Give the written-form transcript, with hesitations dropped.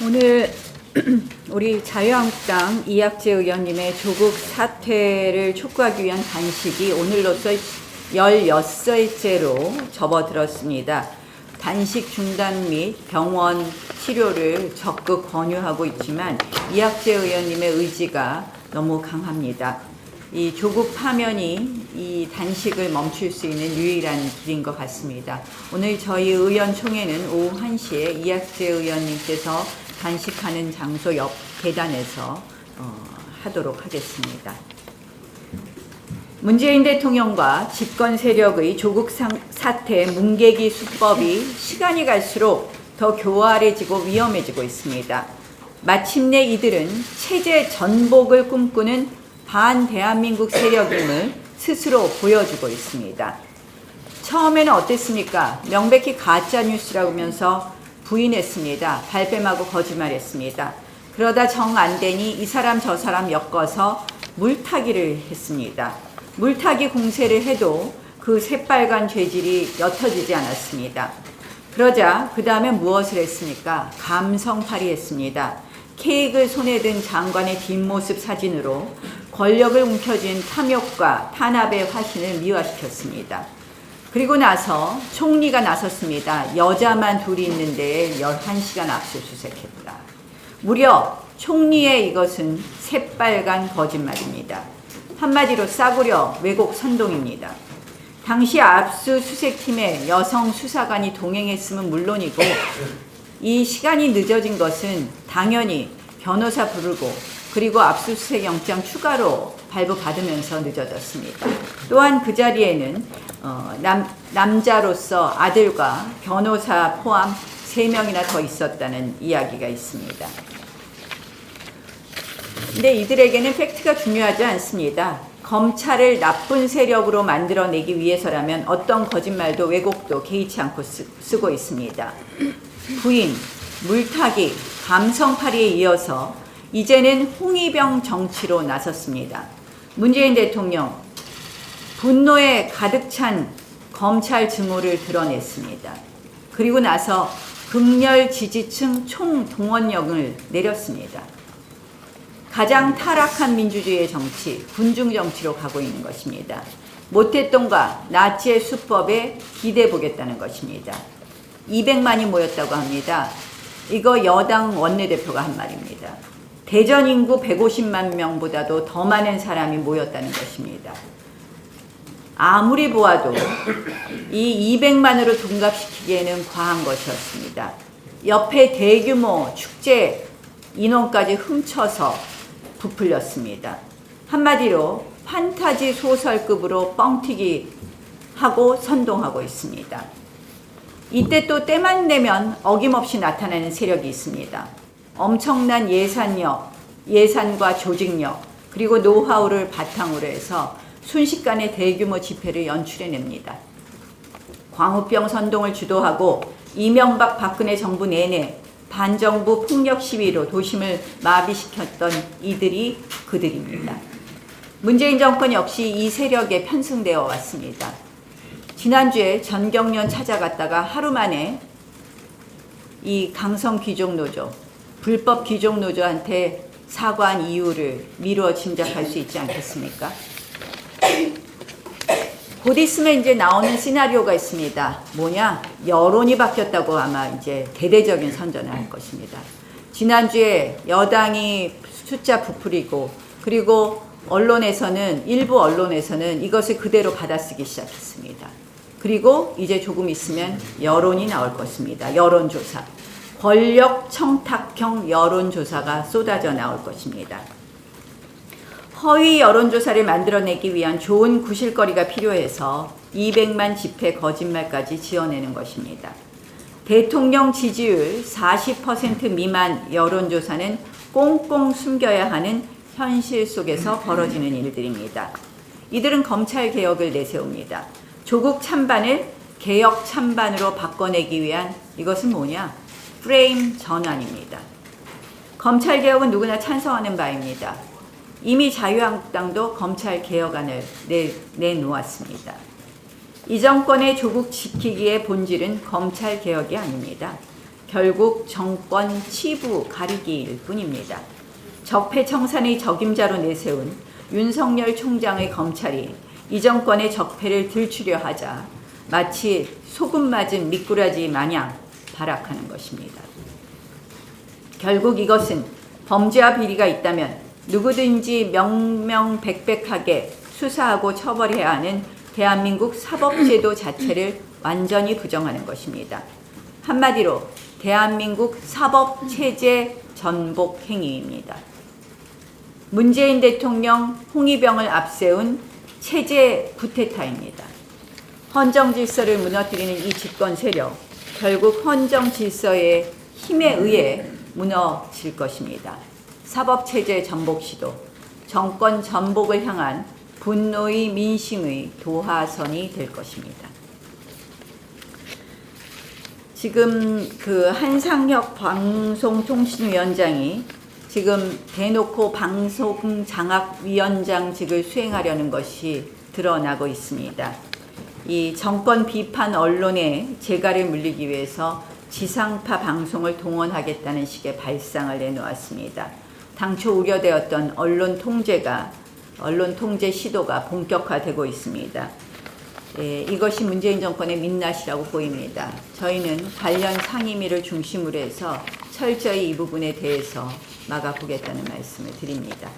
오늘 우리 자유한국당 이학재 의원님의 조국 사퇴를 촉구하기 위한 단식이 오늘로써 16일째로 접어들었습니다. 단식 중단 및 병원 치료를 적극 권유하고 있지만 이학재 의원님의 의지가 너무 강합니다. 이 조국 파면이 이 단식을 멈출 수 있는 유일한 길인 것 같습니다. 오늘 저희 의원총회는 오후 1시에 이학재 의원님께서 단식하는 장소 옆 계단에서 하도록 하겠습니다. 문재인 대통령과 집권 세력의 조국 사태 뭉개기 수법이 시간이 갈수록 더 교활해지고 위험해지고 있습니다. 마침내 이들은 체제 전복을 꿈꾸는 반대한민국 세력임을 스스로 보여주고 있습니다. 처음에는 어땠습니까? 명백히 가짜뉴스라고 하면서 부인했습니다. 발뺌하고 거짓말했습니다. 그러다 정 안 되니 이 사람 저 사람 엮어서 물타기를 했습니다. 물타기 공세를 해도 그 새빨간 죄질이 옅어지지 않았습니다. 그러자 그 다음에 무엇을 했습니까? 감성팔이했습니다. 케이크를 손에 든 장관의 뒷모습 사진으로 권력을 움켜쥔 탐욕과 탄압의 화신을 미화시켰습니다. 그리고 나서 총리가 나섰습니다. 여자만 둘이 있는데 11시간 압수수색했다. 무려 총리의 이것은 새빨간 거짓말입니다. 한마디로 싸구려 왜곡 선동입니다. 당시 압수수색팀에 여성 수사관이 동행했음은 물론이고 이 시간이 늦어진 것은 당연히 변호사 부르고 그리고 압수수색 영장 추가로 발부받으면서 늦어졌습니다. 또한 그 자리에는 남자로서 아들과 변호사 포함 3명이나 더 있었다는 이야기가 있습니다. 근데 이들에게는 팩트가 중요하지 않습니다. 검찰을 나쁜 세력으로 만들어내기 위해서라면 어떤 거짓말도 왜곡도 개의치 않고 쓰고 있습니다. 부인, 물타기, 감성팔이에 이어서 이제는 홍위병 정치로 나섰습니다. 문재인 대통령, 분노에 가득 찬 검찰 증오를 드러냈습니다. 그리고 나서 극렬 지지층 총동원령을 내렸습니다. 가장 타락한 민주주의의 정치, 군중 정치로 가고 있는 것입니다. 모태똥과 나치의 수법에 기대보겠다는 것입니다. 200만이 모였다고 합니다. 이거 여당 원내대표가 한 말입니다. 대전 인구 150만 명보다도 더 많은 사람이 모였다는 것입니다. 아무리 보아도 이 200만으로 둔갑시키기에는 과한 것이었습니다. 옆에 대규모 축제 인원까지 훔쳐서 부풀렸습니다. 한마디로 판타지 소설급으로 뻥튀기 하고 선동하고 있습니다. 이때 또 때만 되면 어김없이 나타나는 세력이 있습니다. 엄청난 예산과 조직력, 그리고 노하우를 바탕으로 해서 순식간에 대규모 집회를 연출해냅니다. 광우병 선동을 주도하고 이명박 박근혜 정부 내내 반정부 폭력 시위로 도심을 마비시켰던 이들이 그들입니다. 문재인 정권 역시 이 세력에 편승되어 왔습니다. 지난주에 전경련 찾아갔다가 하루 만에 이 강성 귀족노조, 불법 귀족노조한테 사과한 이유를 미루어 짐작할 수 있지 않겠습니까? 곧 있으면 이제 나오는 시나리오가 있습니다. 뭐냐? 여론이 바뀌었다고 아마 이제 대대적인 선전을 할 것입니다. 지난주에 여당이 숫자 부풀리고 그리고 일부 언론에서는 이것을 그대로 받아쓰기 시작했습니다. 그리고 이제 조금 있으면 여론이 나올 것입니다. 여론조사. 권력 청탁형 여론조사가 쏟아져 나올 것입니다. 허위 여론조사를 만들어내기 위한 좋은 구실거리가 필요해서 200만 집회 거짓말까지 지어내는 것입니다. 대통령 지지율 40% 미만 여론조사는 꽁꽁 숨겨야 하는 현실 속에서 벌어지는 일들입니다. 이들은 검찰개혁을 내세웁니다. 조국 찬반을 개혁 찬반으로 바꿔내기 위한 이것은 뭐냐? 프레임 전환입니다. 검찰개혁은 누구나 찬성하는 바입니다. 이미 자유한국당도 검찰개혁안을 내놓았습니다. 이 정권의 조국 지키기의 본질은 검찰개혁이 아닙니다. 결국 정권 치부 가리기일 뿐입니다. 적폐청산의 적임자로 내세운 윤석열 총장의 검찰이 이 정권의 적폐를 들추려 하자 마치 소금 맞은 미꾸라지 마냥 발악하는 것입니다. 결국 이것은 범죄와 비리가 있다면 누구든지 명명백백하게 수사하고 처벌해야 하는 대한민국 사법제도 자체를 완전히 부정하는 것입니다. 한마디로 대한민국 사법체제 전복 행위입니다. 문재인 대통령 홍위병을 앞세운 체제 쿠데타입니다. 헌정 질서를 무너뜨리는 이 집권 세력, 결국 헌정 질서의 힘에 의해 무너질 것입니다. 사법체제 전복 시도, 정권 전복을 향한 분노의 민심의 도화선이 될 것입니다. 지금 그 한상혁 방송통신위원장이 지금 대놓고 방송장악위원장직을 수행하려는 것이 드러나고 있습니다. 이 정권 비판 언론의 재갈을 물리기 위해서 지상파 방송을 동원하겠다는 식의 발상을 내놓았습니다. 당초 우려되었던 언론 통제 시도가 본격화되고 있습니다. 이것이 문재인 정권의 민낯이라고 보입니다. 저희는 관련 상임위를 중심으로 해서 철저히 이 부분에 대해서 막아보겠다는 말씀을 드립니다.